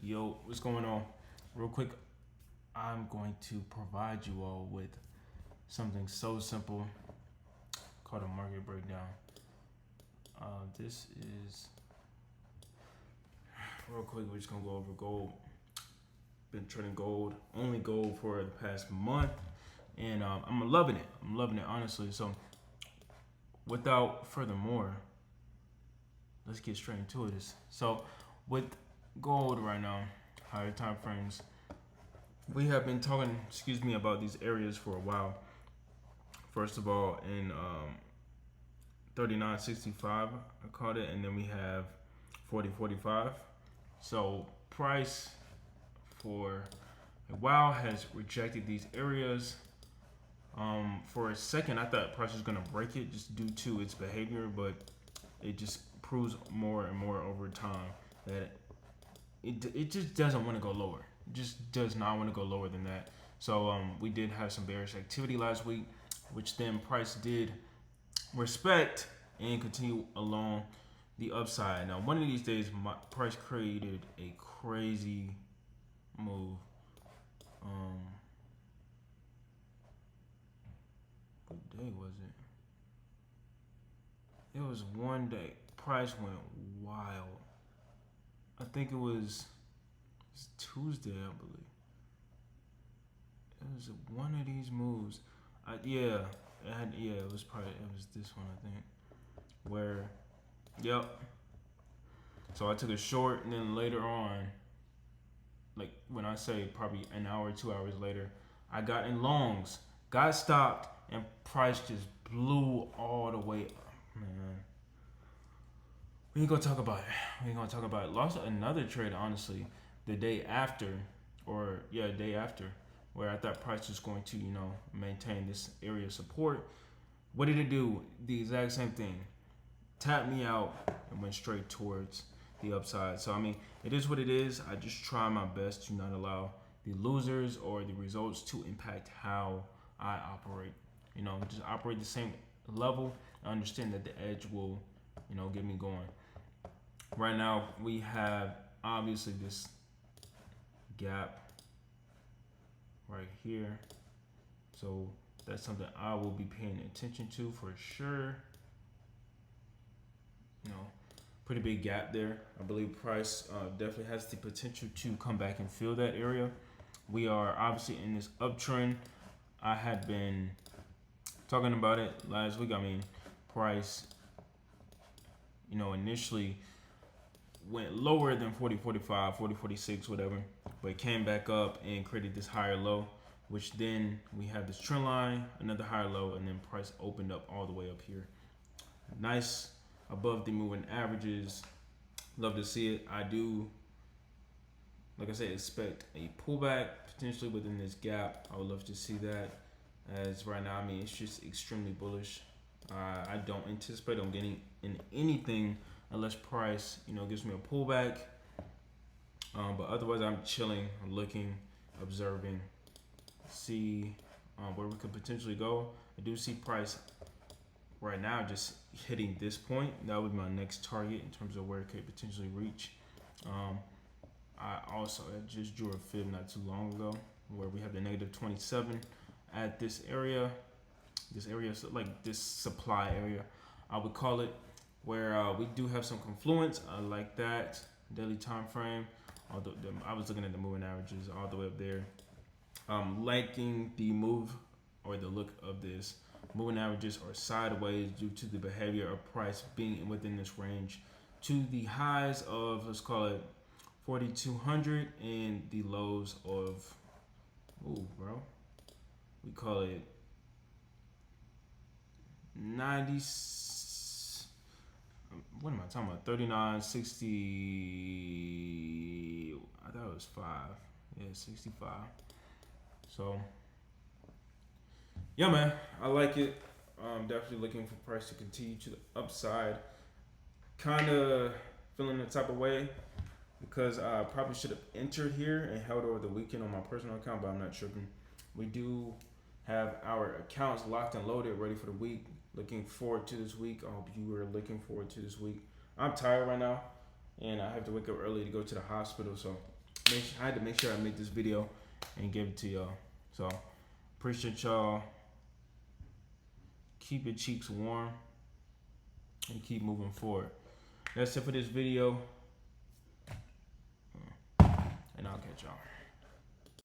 Yo, what's going on? Real quick, I'm going to provide you all with something so simple called a market breakdown. This is real quick. We're just gonna go over gold. Been trading gold, only gold for the past month, and I'm loving it. I'm loving it honestly. So, without furthermore, let's get straight into this. So, with gold right now, higher time frames, we have been talking, about these areas for a while. First of all, in 39.65, I caught it, and then we have 40.45. So price for a while has rejected these areas. For a second, I thought price was gonna break it just due to its behavior, but it just proves more and more over time that it just doesn't want to go lower. It just does not want to go lower than that. So we did have some bearish activity last week, which then price did respect and continue along the upside. Now, one of these days, my price created a crazy move. What day was it? It was one day. Price went wild. I think it's Tuesday, I believe. It was one of these moves. It was this one, I think. Where, yep. So I took a short, and then later on, like when I say probably an hour, 2 hours later, I got in longs, got stopped, and price just blew all the way up. Man, we ain't gonna talk about it. We ain't gonna talk about it. Lost another trade, honestly, the day after, day after, where I thought price was going to, maintain this area of support. What did it do? The exact same thing. Tapped me out and went straight towards the upside. So I mean, it is what it is. I just try my best to not allow the losers or the results to impact how I operate. Just operate the same level. I understand that the edge will, get me going. Right now, we have obviously this gap right here. So that's something I will be paying attention to for sure. Pretty big gap there. I believe price definitely has the potential to come back and fill that area. We are obviously in this uptrend. I had been talking about it last week. I mean, price, initially went lower than 40.45, 40.46, whatever, but it came back up and created this higher low, which then we have this trend line, another higher low, and then price opened up all the way up here. Nice above the moving averages. Love to see it. I do, like I said, expect a pullback potentially within this gap. I would love to see that. As right now, I mean, it's just extremely bullish. I don't anticipate on getting in anything unless price, gives me a pullback. But otherwise, I'm chilling, looking, observing, see where we could potentially go. I do see price right now just hitting this point. That would be my next target in terms of where it could potentially reach. I just drew a fib not too long ago where we have the negative 27 at this area. So like this supply area, I would call it, where we do have some confluence. I like that daily time frame. Although I was looking at the moving averages all the way up there. Liking the move or the look of this. Moving averages are sideways due to the behavior of price being within this range to the highs of, let's call it 4,200, and the lows of, we call it 90. What am I talking about? 39.60. I thought it was 5. Yeah, 65. So yeah, man, I like it. I'm definitely looking for price to continue to the upside. Kind of feeling the type of way because I probably should have entered here and held over the weekend on my personal account, but I'm not tripping. We do have our accounts locked and loaded, ready for the week. Looking forward to this week. I hope you are looking forward to this week. I'm tired right now, and I have to wake up early to go to the hospital, so I had to make sure I made this video and give it to y'all. So appreciate y'all. Keep your cheeks warm and keep moving forward. That's it for this video, and I'll catch y'all.